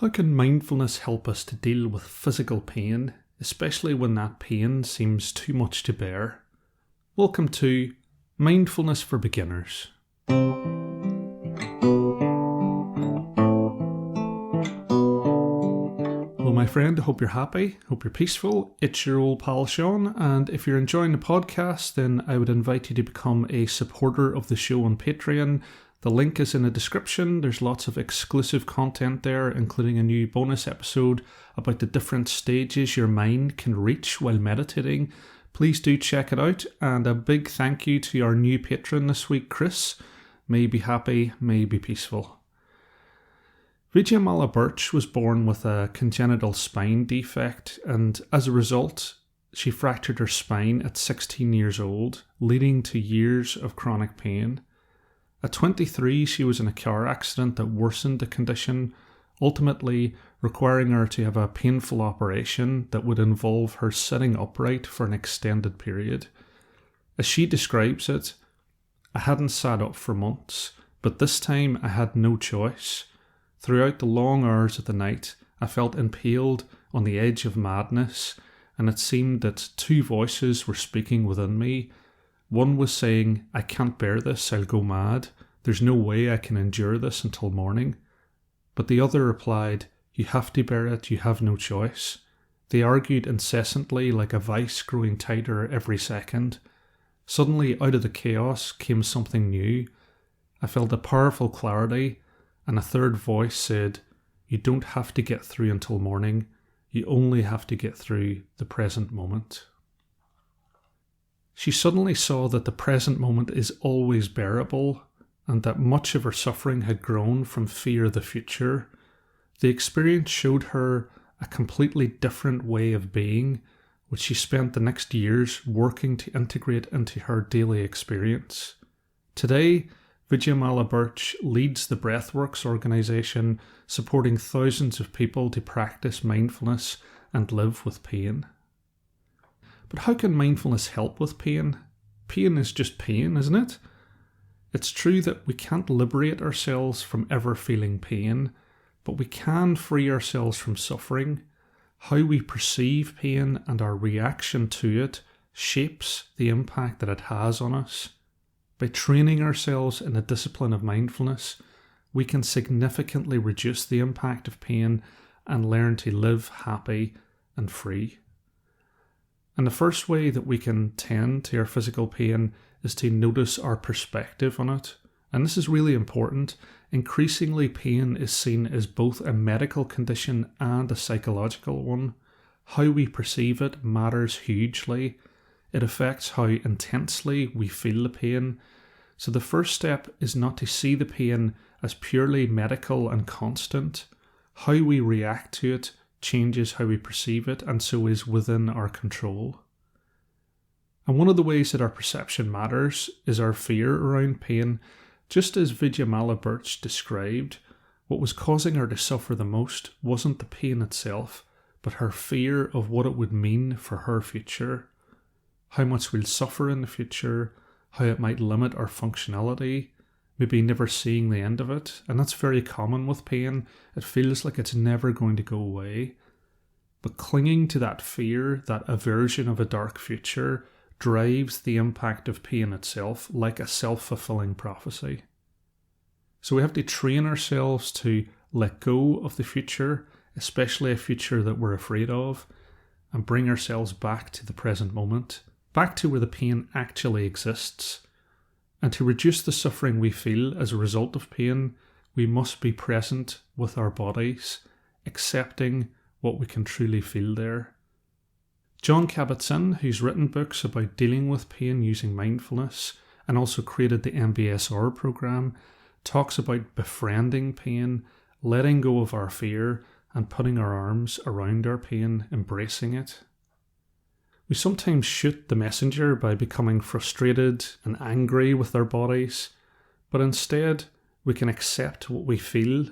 How can mindfulness help us to deal with physical pain, especially when that pain seems too much to bear? Welcome to Mindfulness for Beginners. Hello my friend, I hope you're happy, hope you're peaceful. It's your old pal Sean, and if you're enjoying the podcast, then I would invite you to become a supporter of the show on Patreon. The link is in the description. There's lots of exclusive content there, including a new bonus episode about the different stages your mind can reach while meditating. Please do check it out, and a big thank you to our new patron this week, Chris. May you be happy, may you be peaceful. Vijayamala Birch was born with a congenital spine defect, and as a result, she fractured her spine at 16 years old, leading to years of chronic pain. At 23, she was in a car accident that worsened the condition, ultimately requiring her to have a painful operation that would involve her sitting upright for an extended period. As she describes it, "I hadn't sat up for months, but this time I had no choice. Throughout the long hours of the night, I felt impaled on the edge of madness, and it seemed that two voices were speaking within me. One was saying, 'I can't bear this, I'll go mad. There's no way I can endure this until morning.' But the other replied, 'You have to bear it, you have no choice.' They argued incessantly like a vice growing tighter every second. Suddenly, out of the chaos came something new. I felt a powerful clarity, and a third voice said, 'You don't have to get through until morning. You only have to get through the present moment.' She suddenly saw that the present moment is always bearable, and that much of her suffering had grown from fear of the future. The experience showed her a completely different way of being, which she spent the next years working to integrate into her daily experience. Today, Vijayamala Birch leads the Breathworks organisation, supporting thousands of people to practice mindfulness and live with pain. But how can mindfulness help with pain? Pain is just pain, isn't it? It's true that we can't liberate ourselves from ever feeling pain, but we can free ourselves from suffering. How we perceive pain and our reaction to it shapes the impact that it has on us. By training ourselves in the discipline of mindfulness, we can significantly reduce the impact of pain and learn to live happy and free. And the first way that we can tend to our physical pain is to notice our perspective on it. And this is really important. Increasingly, pain is seen as both a medical condition and a psychological one. How we perceive it matters hugely. It affects how intensely we feel the pain. So the first step is not to see the pain as purely medical and constant. How we react to it changes how we perceive it, and so is within our control. And one of the ways that our perception matters is our fear around pain. Just as Vijayamala Birch described, what was causing her to suffer the most wasn't the pain itself, but her fear of what it would mean for her future. How much we'll suffer in the future, how it might limit our functionality, maybe never seeing the end of it. And that's very common with pain. It feels like it's never going to go away. But clinging to that fear, that aversion of a dark future, drives the impact of pain itself like a self-fulfilling prophecy. So we have to train ourselves to let go of the future, especially a future that we're afraid of, and bring ourselves back to the present moment, back to where the pain actually exists. And to reduce the suffering we feel as a result of pain, we must be present with our bodies, accepting what we can truly feel there. Jon Kabat-Zinn, who's written books about dealing with pain using mindfulness and also created the MBSR program, talks about befriending pain, letting go of our fear, and putting our arms around our pain, embracing it. We sometimes shoot the messenger by becoming frustrated and angry with our bodies, but instead we can accept what we feel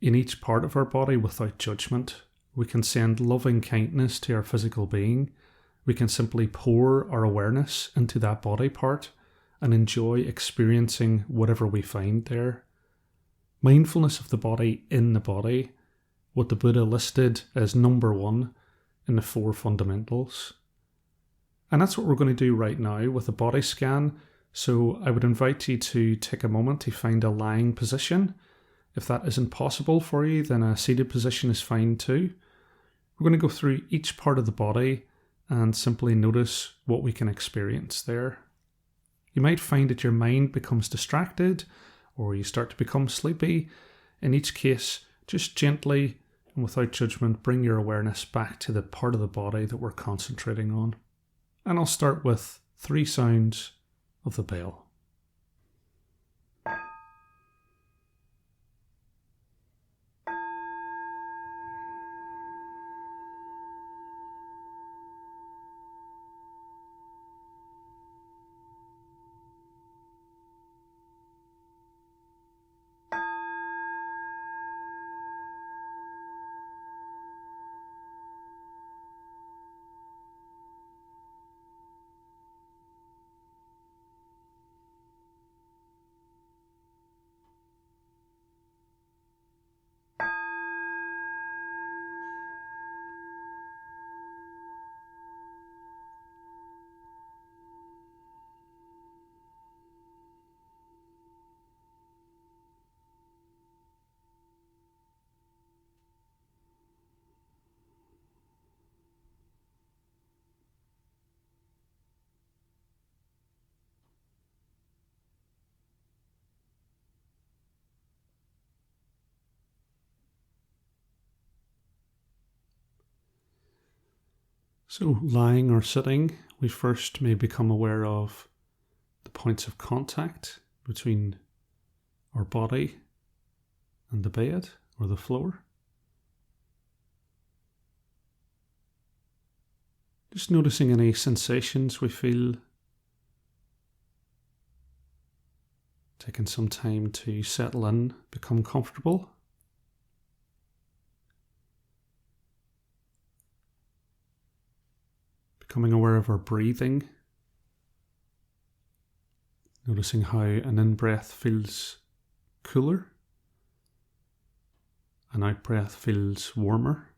in each part of our body without judgment. We can send loving kindness to our physical being. We can simply pour our awareness into that body part and enjoy experiencing whatever we find there. Mindfulness of the body in the body what the Buddha listed as number one in the four fundamentals. And that's what we're going to do right now with a body scan. So I would invite you to take a moment to find a lying position. If that isn't possible for you, then a seated position is fine too. We're going to go through each part of the body and simply notice what we can experience there. You might find that your mind becomes distracted or you start to become sleepy. In each case, just gently and without judgment, bring your awareness back to the part of the body that we're concentrating on. And I'll start with 3 sounds of the bell. So lying or sitting, we first may become aware of the points of contact between our body and the bed or the floor. Just noticing any sensations we feel. Taking some time to settle in, become comfortable. Becoming aware of our breathing. Noticing how an in-breath feels cooler. An out-breath feels warmer.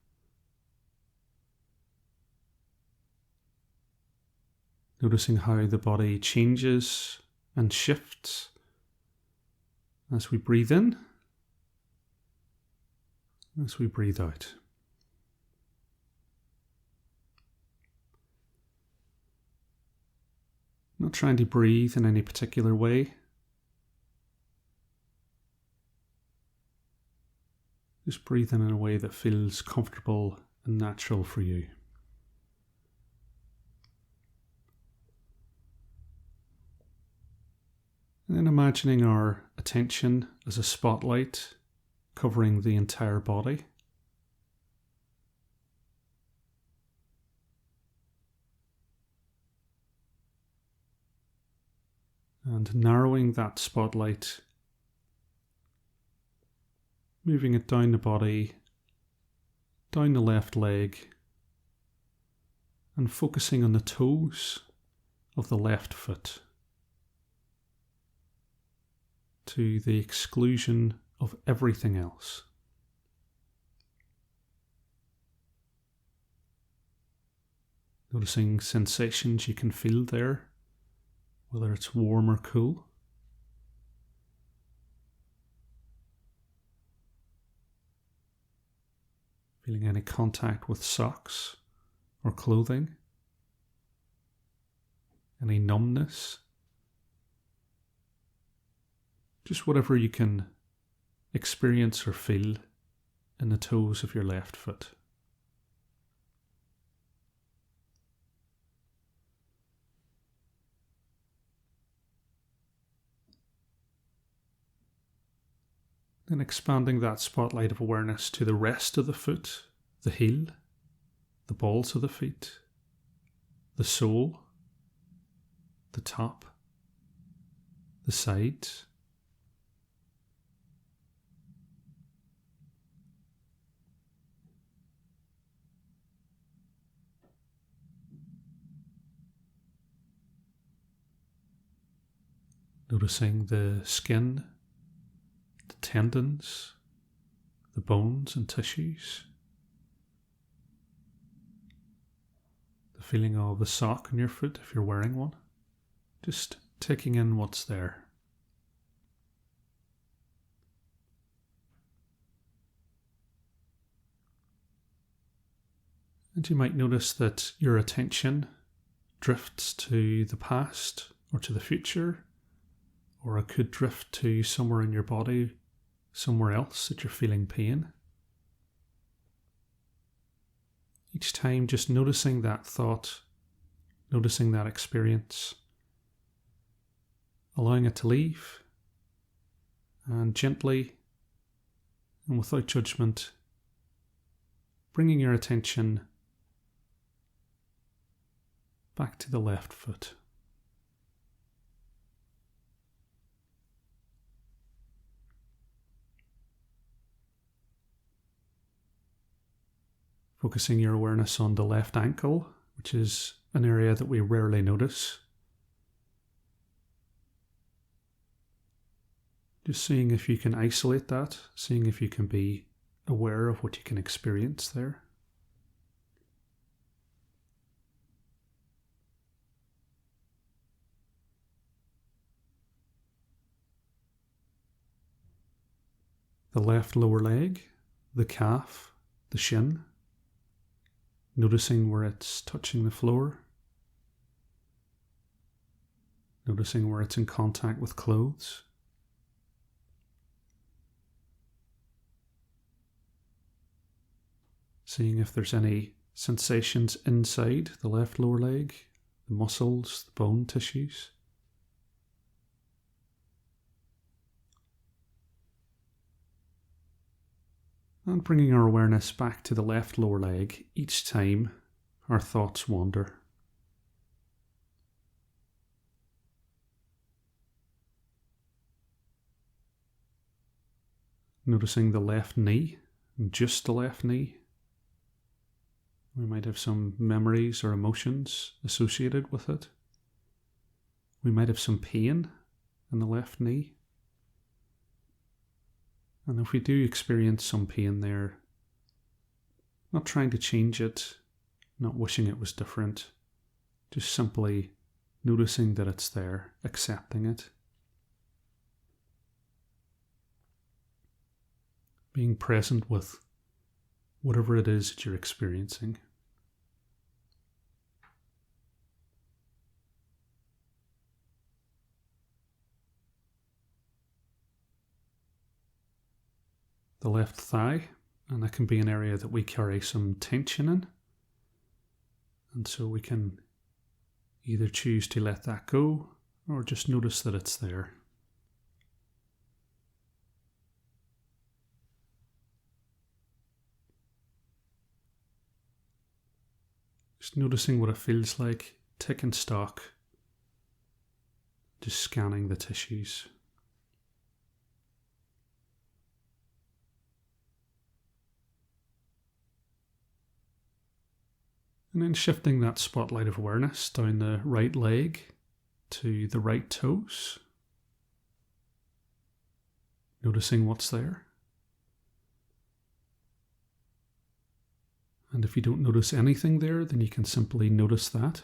Noticing how the body changes and shifts as we breathe in, as we breathe out. Not trying to breathe in any particular way. Just breathe in a way that feels comfortable and natural for you. And then imagining our attention as a spotlight covering the entire body. And narrowing that spotlight, moving it down the body, down the left leg, and focusing on the toes of the left foot, to the exclusion of everything else. Noticing sensations you can feel there, whether it's warm or cool. Feeling any contact with socks or clothing. Any numbness. Just whatever you can experience or feel in the toes of your left foot. Then expanding that spotlight of awareness to the rest of the foot, the heel, the balls of the feet, the sole, the top, the sides. Noticing the skin, the tendons, the bones and tissues, the feeling of the sock on your foot if you're wearing one, just taking in what's there. And you might notice that your attention drifts to the past or to the future, or it could drift to somewhere in your body, somewhere else that you're feeling pain. Each time just noticing that thought, noticing that experience, allowing it to leave, and gently and without judgment, bringing your attention back to the left foot. Focusing your awareness on the left ankle, which is an area that we rarely notice. Just seeing if you can isolate that, seeing if you can be aware of what you can experience there. The left lower leg, the calf, the shin, noticing where it's touching the floor, noticing where it's in contact with clothes. Seeing if there's any sensations inside the left lower leg, the muscles, the bone tissues. And bringing our awareness back to the left lower leg each time our thoughts wander. Noticing the left knee, just the left knee. We might have some memories or emotions associated with it. We might have some pain in the left knee. And if we do experience some pain there, not trying to change it, not wishing it was different, just simply noticing that it's there, accepting it. Being present with whatever it is that you're experiencing. The left thigh, and that can be an area that we carry some tension in. And so we can either choose to let that go or just notice that it's there. Just noticing what it feels like, taking stock, just scanning the tissues. And then shifting that spotlight of awareness down the right leg to the right toes. Noticing what's there. And if you don't notice anything there, then you can simply notice that.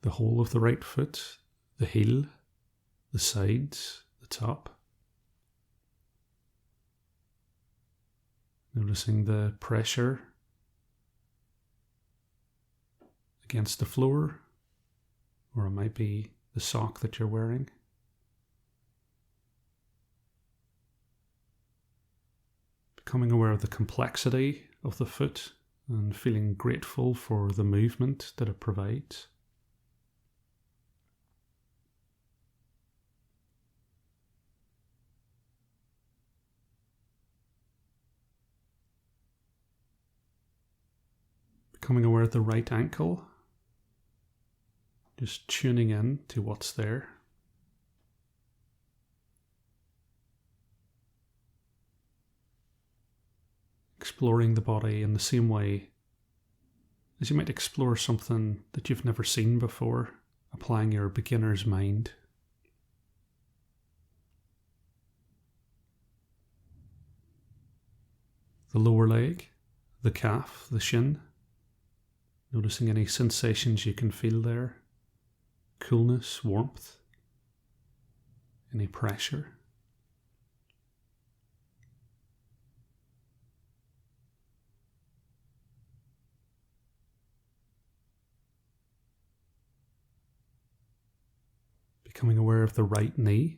The whole of the right foot, the heel, the sides, the top. Noticing the pressure against the floor, or it might be the sock that you're wearing. Becoming aware of the complexity of the foot and feeling grateful for the movement that it provides. Becoming aware of the right ankle, just tuning in to what's there. Exploring the body in the same way as you might explore something that you've never seen before, applying your beginner's mind. The lower leg, the calf, the shin, noticing any sensations you can feel there, coolness, warmth, any pressure. Becoming aware of the right knee.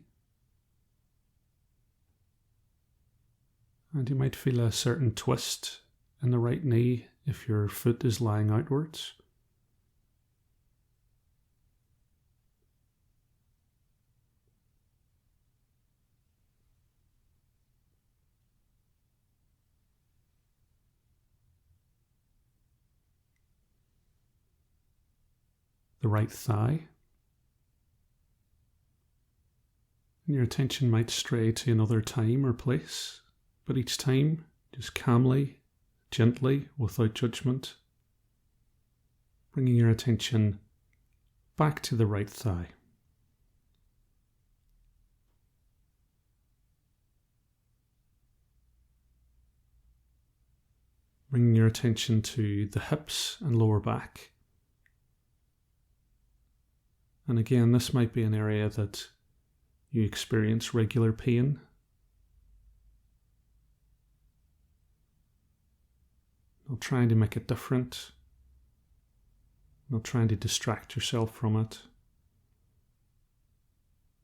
And you might feel a certain twist in the right knee if your foot is lying outwards. The right thigh. And your attention might stray to another time or place, but each time, just calmly, gently, without judgment, bringing your attention back to the right thigh. Bringing your attention to the hips and lower back. And again, this might be an area that you experience regular pain. Not trying to make it different. Not trying to distract yourself from it.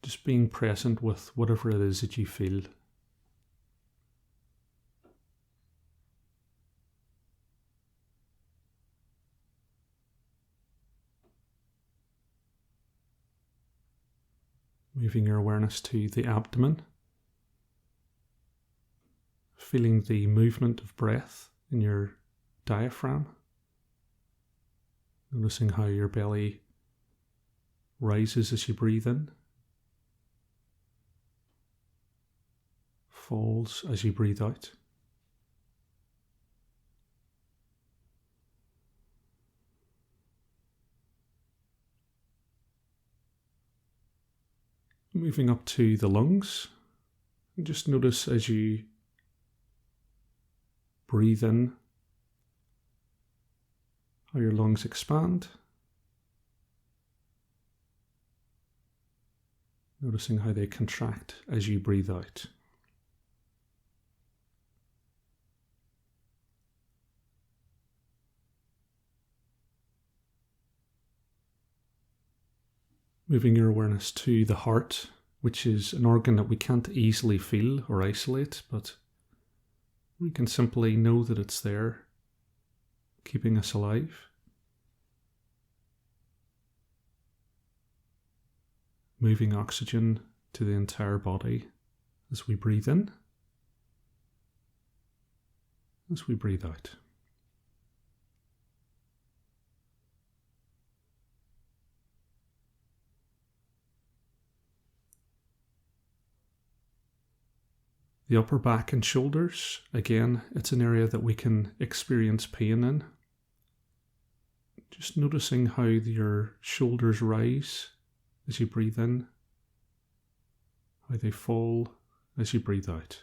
Just being present with whatever it is that you feel. Moving your awareness to the abdomen. Feeling the movement of breath in your diaphragm. Noticing how your belly rises as you breathe in. Falls as you breathe out. Moving up to the lungs, and just notice as you breathe in how your lungs expand. Noticing how they contract as you breathe out. Moving your awareness to the heart, which is an organ that we can't easily feel or isolate, but we can simply know that it's there, keeping us alive. Moving oxygen to the entire body as we breathe in, as we breathe out. The upper back and shoulders, again, it's an area that we can experience pain in. Just noticing how your shoulders rise as you breathe in, how they fall as you breathe out.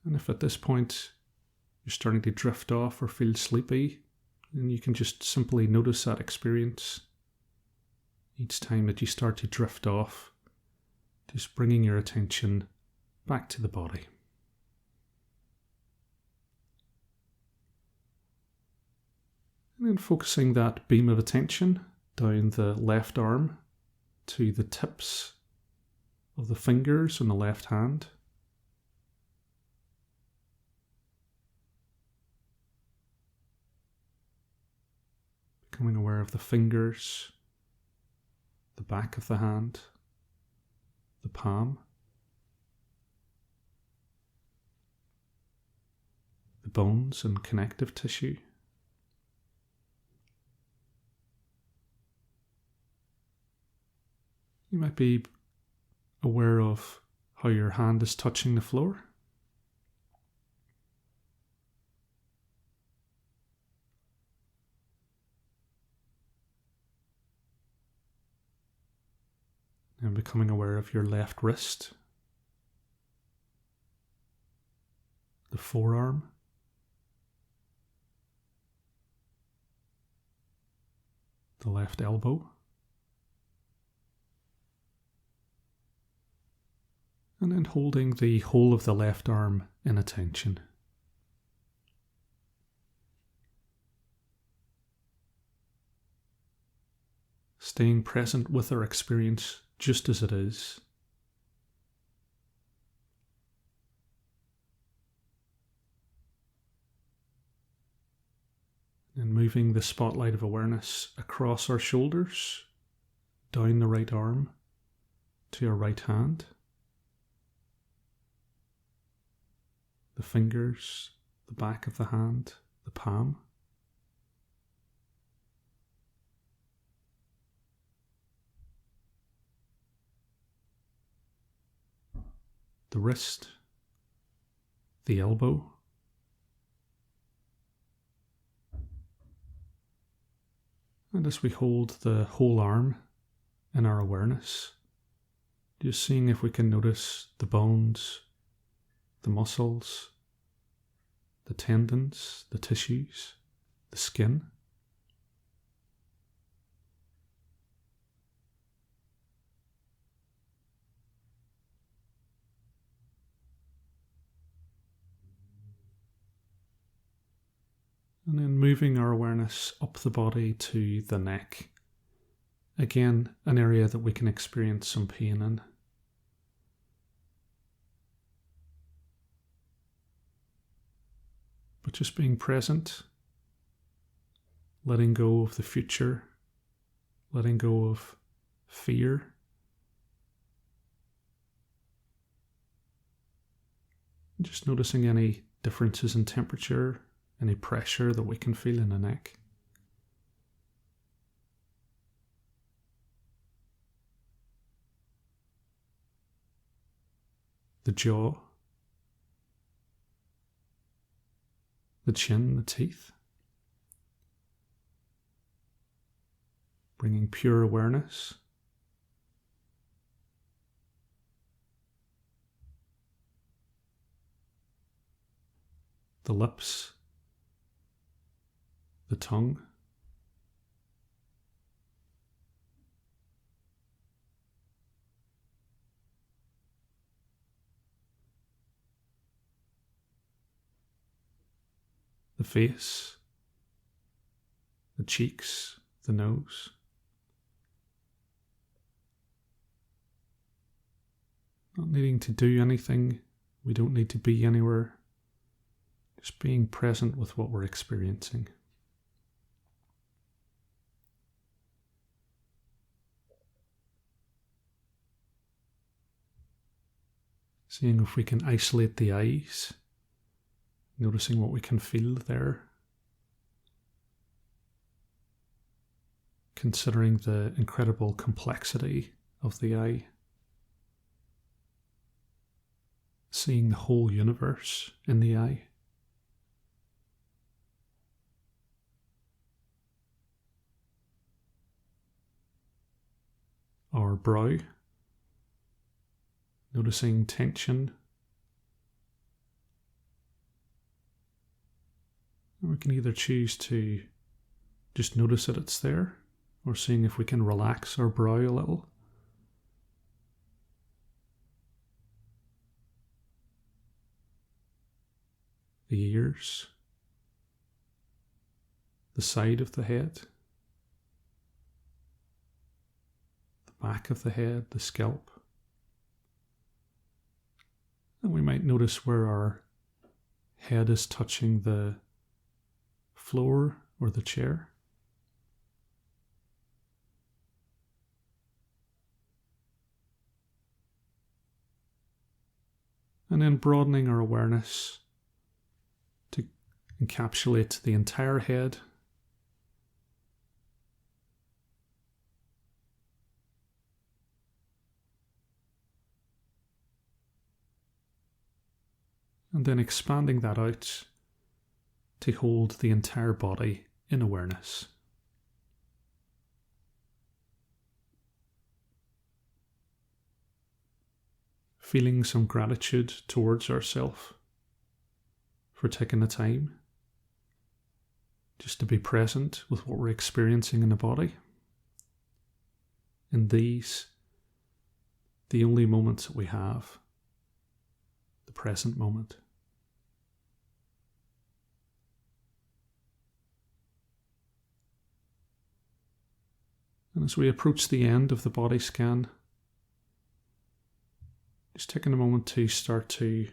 And if at this point you're starting to drift off or feel sleepy, then you can just simply notice that experience. Each time that you start to drift off, just bringing your attention back to the body. And then focusing that beam of attention down the left arm to the tips of the fingers on the left hand. Becoming aware of the fingers, the back of the hand, the palm, the bones and connective tissue. You might be aware of how your hand is touching the floor. And becoming aware of your left wrist, the forearm, the left elbow, and then holding the whole of the left arm in attention. Staying present with our experience just as it is. And moving the spotlight of awareness across our shoulders, down the right arm to our right hand, the fingers, the back of the hand, the palm. The wrist, the elbow, and as we hold the whole arm in our awareness, just seeing if we can notice the bones, the muscles, the tendons, the tissues, the skin. And then moving our awareness up the body to the neck. Again, an area that we can experience some pain in. But just being present, letting go of the future, letting go of fear. Just noticing any differences in temperature, any pressure that we can feel in the neck. The jaw, the chin, the teeth. Bringing pure awareness. The lips, the tongue, the face, the cheeks, the nose. Not needing to do anything, we don't need to be anywhere, just being present with what we're experiencing. Seeing if we can isolate the eyes, noticing what we can feel there. Considering the incredible complexity of the eye. Seeing the whole universe in the eye. Our brow. Noticing tension. And we can either choose to just notice that it's there, or seeing if we can relax our brow a little. The ears, the side of the head, the back of the head, the scalp. And we might notice where our head is touching the floor or the chair. And then broadening our awareness to encapsulate the entire head. and then expanding that out to hold the entire body in awareness. Feeling some gratitude towards ourselves for taking the time just to be present with what we're experiencing in the body. In these, the only moments that we have, the present moment. And as we approach the end of the body scan, just taking a moment to start to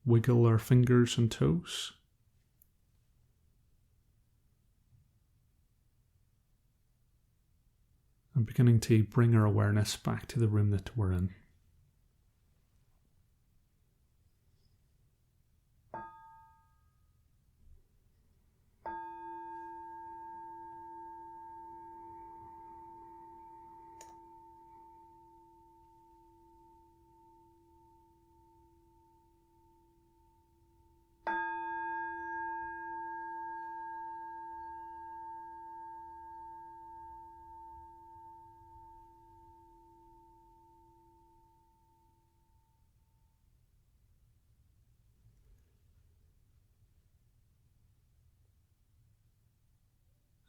wiggle our fingers and toes. And beginning to bring our awareness back to the room that we're in.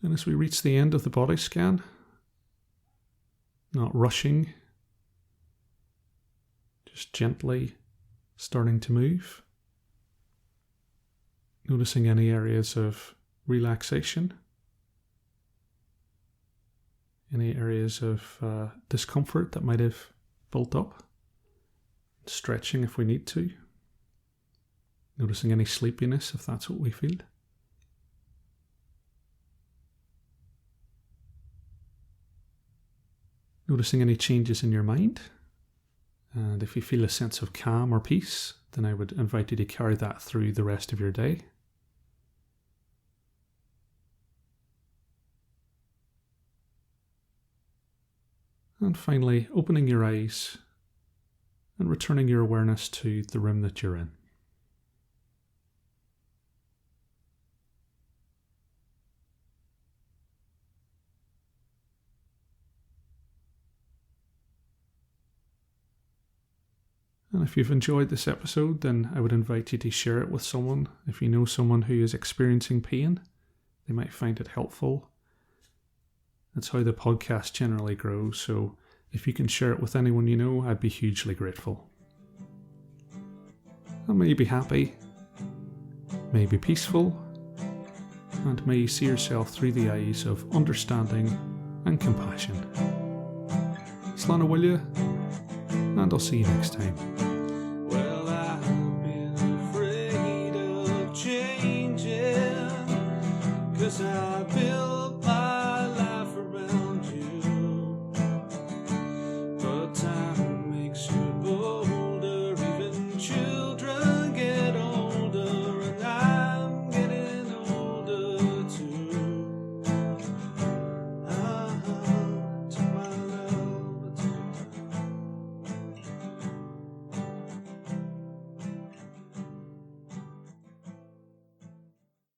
And as we reach the end of the body scan, not rushing, just gently starting to move, noticing any areas of relaxation, any areas of discomfort that might have built up, stretching if we need to, noticing any sleepiness if that's what we feel. Noticing any changes in your mind, and if you feel a sense of calm or peace, then I would invite you to carry that through the rest of your day. And finally, opening your eyes and returning your awareness to the room that you're in. And if you've enjoyed this episode, then I would invite you to share it with someone. If you know someone who is experiencing pain, they might find it helpful. That's how the podcast generally grows, so if you can share it with anyone you know, I'd be hugely grateful. And may you be happy, may you be peaceful, and may you see yourself through the eyes of understanding and compassion. Slán Bhuile, and I'll see you next time.